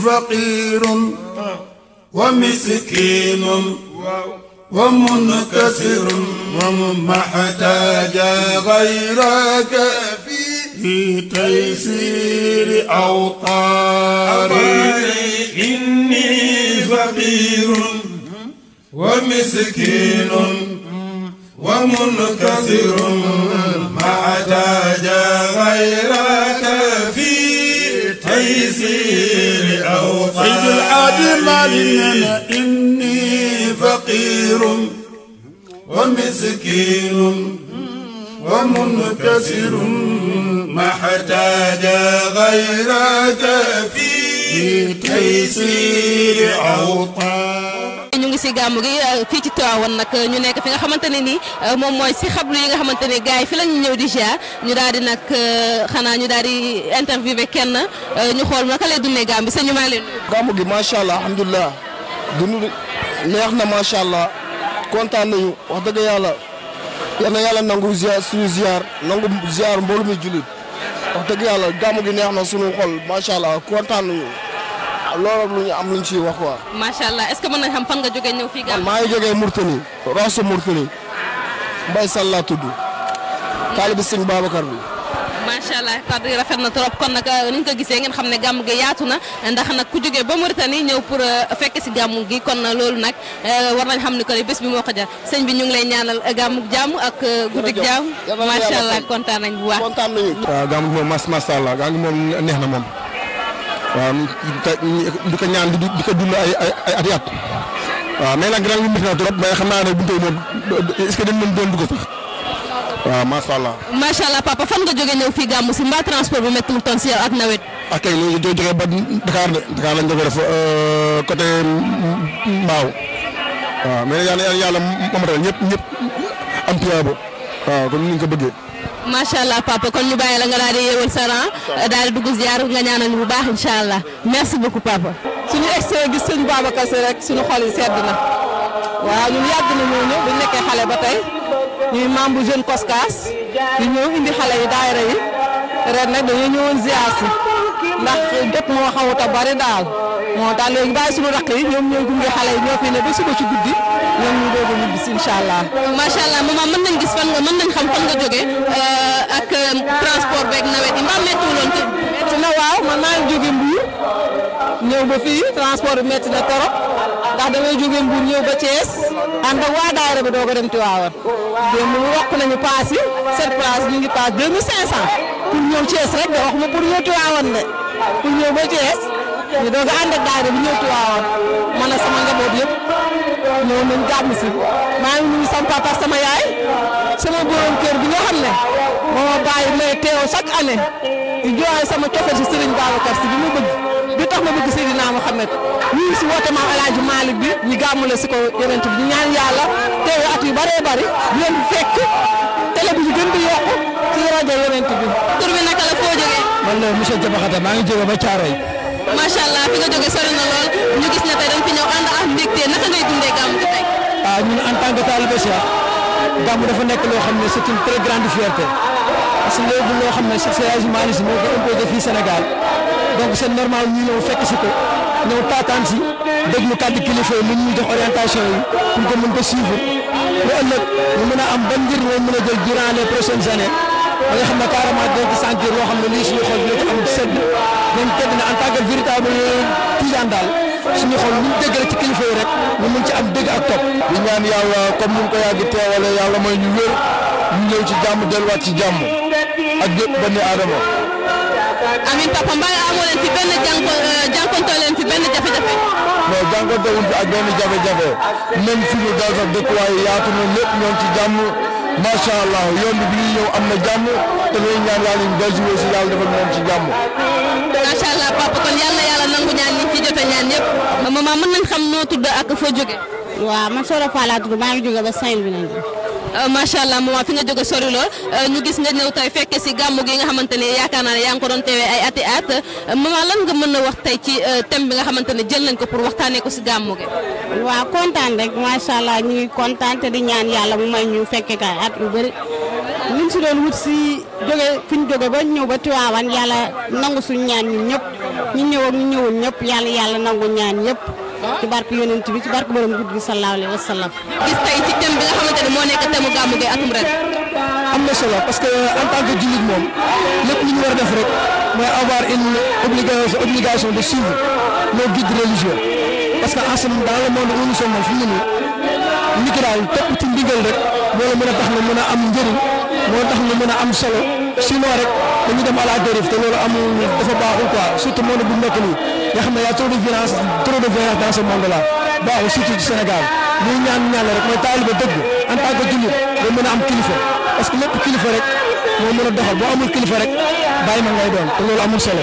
فقير ومسكين ومنكسر وما احتاج غيرك في تيسير أوطاري إني فقير ومسكين ومنكسر ما احتاج غيرك في تيسير أوطاري سيد العادل لنا إني فقير ومسكين ومنكسر ما احتاج غيرك في تيسير أوطاري ñu ngi si gàmmu gi fii ci Tivaouane nag ñu nekk fi nga xamante ne ni moom mooy si xablu yi nga xamante ne gars yi fi la ñu ñëw di ziar ñu daal di nag xanaa ñu daal di interviewé kenn ñu xool naka lay dundee gàmm bi sëñ ñu maa leen gàmmu gi macha allah alhamdulilah dund neex na macha allah kontaan nañu wax dëgg yàlla yal na yàlla nangu ziar suñu ziar nangu ziar mboolu mi jullit wax dëgg yàlla gàmmu gi neex na suñu xol macha allah kontaan nañu loolu lu ñu am luñ ciy wax quoi. macha allah est-ce que mën nañ xam fan nga jógee ñëw fii gàmm. maa ngi jógee Mourtani Rosso Mourtani Mbaye Sall laa tudd taalibi Sëñ Babacar bi. macha allah kàddu yi rafet na trop kon nag ni ñu ko gisee ngeen xam ne gàmm gi yaatu na ndax nag ku jógee ba Mauritanie ñëw pour fekk si gàmm gi kon loolu nag war nañ xam ne que bés bi moo ko jar sëñ bi ñu ngi lay ñaanal gàmm jàmm ak guddi jàmm macha allah kontaan nañ bu baax. kontaan nañu. waaw gàmm gi moom macha allah gàmm gi moom neex na moom. waaw di ko ñaan di ko dund ay at i at waaw mais nag ren ñu métti na trop mais xam naa ne bu ñu koy moom est-ce que dañ mën doon dugg sax waaw macha allah. macha allah papa fan nga jógee ñëw fii gàmmu si mbaa transport bi métti wutoon si yow ak nawet. ak kay ñu jógee ba Dakar de Dakar lañ jógee def côté Mbao waaw mais yàlla moom tamit ñëpp am tuyaaba waaw comme ni ñu ko bëggee. macha allah papa kon ñu bàyyi la nga daal di yeewal sa rang daal di dugg ziar nga ñaanal ñu bu baax incha allah merci beaucoup papa. suñu extrait gis sëñ Babacar Si rek suñu xol yi sedd na waaw ñun yàgg na ñoo ñëw bu ñu nekkee xale ba tey ñuy membre jeune COSCAS di ñëw indi xale yi daayira yi ren nag dañoo ñëwoon ziar si ndax jot moo xawut a bari daal moo tax léegi bàyyi suñu rakk yi ñoom ñooy gunge xale yi ñoo fi ne ba suba ci guddi ñoom ñu doog a ñibbi si incha allah. macha allah maman mën nañ gis fan nga mën nañ xam fan nga jógee ak transport beeg nawet yi mbaa méttiwuloon te. métti na waaw man maa ngi jóge Mbour ñëw ba fii transport bi métti na torop ndax damay jóge Mbour ñëw ba Thiès ànd ak waa daayira bi doog a dem Tivaouane démb mu wokk nañu paas yi cette place ñu ngi paas 2500 pour ñëw Thiès rek de wax ma pour ñëw Tivaouane de pour ñëw ba Thiès ñu doog a ànd ak daayira bi ñëw Tivaouane man ak sama njaboot yëpp ñëw nañ gàmm si maa ngi nuyu sama papa sama yaay sama borom kër bi nga xam ne moo ma bàyyi may teew chaque année di joxe sama cofeel si Serigne Babacar Si bi ma bëgg bi tax ma bëgg Seydina Mohamed ñu ngi si woote maam El Hadj Malick bi ñu gàmmule si ko yonent bi ñu ñaan yàlla teewe at yu bëree bëri di leen fekk télé bi ñu gën di yokku ci rajo yonent bi. tur bi naka la foo jógee. man la monsieur Diabakhate maa ngi jóge ba Thiaroye. macha allah fi nga jógee sori na lool ñu gis ne tey dañ fi ñëw ànd ak mbégte naka ngay dundee gàmm gi tey. ñun en tant que talibé Cheikh gàmm dafa nekk loo xam ne c'est une très grande fierté parce que léegi loo xam ne Cheikh Hadji Malick Sy moo ko imposé fii Sénégal donc c'est normal ñu ñëw fekk si ko ñëw taataan si déglu kàddu kilifa yi ñu jox orientation yi pour que mën ko suivre lu ëllëg ñu mën a am ban njëriñ lañ mën a jël durant les prochaines années ba nga xam ne carrément dinañ ci sentir loo xam ne lii suñu xol dina ci am sedd dañ tedd ne en tant que véritable tijaan daal suñu xol ñu déggee ci kilifa yi rek ñu mën ci am dégg ak topp. di ñaan yàlla comme ni ñu ko yàgg teewale yàlla mooy ñu wér ñu ñëw ci jàmm delluwaat ci jàmm ak bépp benn aadama. amiin papa mbaa amoo leen fi benn jànkontoo leen fi benn jafe-jafe. non jànkonte wuñ fi ak benn jafe-jafe même fi ñu dal sax dëkkuwaay yaatu na lépp ñoo ci jàmm macha allah yoon bi ñuy ñëw am na jàmm te ñooy ñaan yàlla ñu dellu si yàlla defal ñoom ci jàmm. macha allah papa kon yàlla nangu ñaan ñi ci jot a ñaan yëpp maman mën nañ xam noo tudd ak foo jóge. waaw man Soda Fall laa tudd maa ngi jóge ba Saint-Louis nañ macha allah maman fi nga jóge sori lool ñu gis nga ñëw tey fekke si gàmmu gi nga xamante ne yaakaar naa ne yaa ngi ko doon teewee ay ati at maman lan nga mën a wax tey ci thème bi nga xamante ne jël nañ ko pour waxtaanee ko si gàmmu gi. waaw kontaan rek macha allah ñu ngi kontaan te di ñaan yàlla mu may ñu fekke kay at yu bëri ñun si doon wut si jóge fi ñu jóge ba ñëw ba Tivaouane yàlla nangu suñu ñaan ñun ñëpp ñu ñëw ak ñu ñëwul ñëpp yàlla nangu ñaan ñëpp ci barke yonent bi ci barke borom guddi gi sallallahu alayhi wa sallam. gis tey ci thème bi nga xamante ne moo nekk thème gàmmu gi atum ren. am na solo parce que en tant que jullit moom lépp lu ñu war a def rek mooy avoir une obligation de suivre nos guides religieux parce que en ce moment dans le monde où nous sommes fi mu ne nii nit ki daal topp ci ndigal rek moo la mën a tax nga mën a am njëriñ moo tax nga mën a am solo sinon rek dañu dem à la dérive te loolu amul dafa baaxul quoi surtout monde bu nekk nii nga xam ne y a trop de violence dans ce monde là baaxul surtout ci Sénégal ñuy ñaan rek mooy taalibe dëgg en tant que jullit nga mën a am kilifa parce que lépp kilifa rek moo mën a doxal boo amul kilifa rek bàyyi ma ngay doon te loolu amul solo.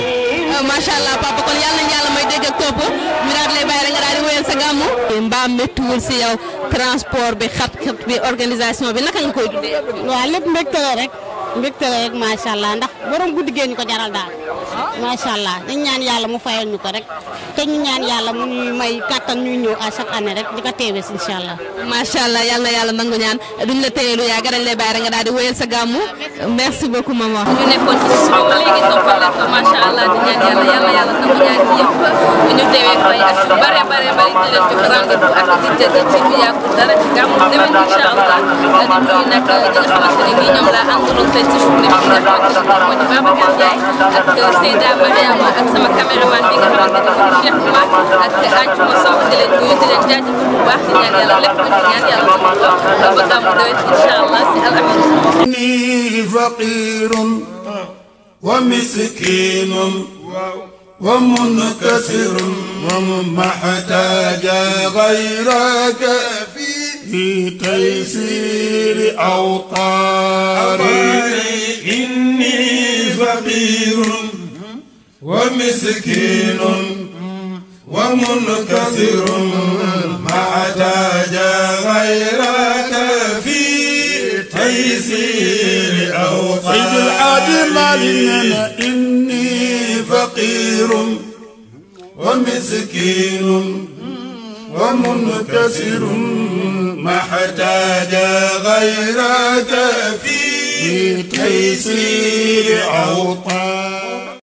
macha allah papa kon yàlla nañu yàlla may dégg ak topp ñu daal di lay bàyyi rek nga daal di wéyal sa gàmmu. mbaa méttiwul si yow transport bi xat-xat bi organisation bi naka nga koy dundee. waaw lépp mbégte la rek macha allah ndax borom guddi gee ñu ko jaral daal macha allah dañ ñaan yàlla mu fayal ñu ko rek te ñu ñaan yàlla mu ñuy may kattan ñuy ñëw à chaque année rek di ko teewee si incha allah. macha allah yal na yàlla nangu ñaan duñ la téye lu yàgg dañ lay bàyyi rek nga daal di wéyal sa gàmmu merci beaucoup maman. ñu nekkoon ci suñu ba léegi toppal leen ko macha allah di ñaan yàlla nangu ñaan ci yëpp ñu teewee ko ay at yu bare di leen jox rendez-vous ak di jëge ci lu yàggul dara ci gàmmu demen incha allah di nuyu nag ñi nga xamante ne nii ñoom laa àndaloon tey ci journée bi nga xamante ne moo di Babacar Ndiaye ak Seyda Mariama ak sama caméraman bi nga xamante ne moo di Cheikh Oumar ak Anjuma Sow di leen nuyu di leen jaajëfal bu baax di ñaan yàlla lépp lu ñaan yàlla nangu ko ba gàmmu déwén incha allah si Al Amine. إني فقير ومسكين ومنكسر وما احتاج غيرك في تيسير أوطاري إني فقير ومسكين ومنكسر ما احتاج غيرك في تيسير أوطاري سيد الحاج مالنا إني فقير ومسكين ومنكسر ما احتاج غيرك في تيسير أوطاري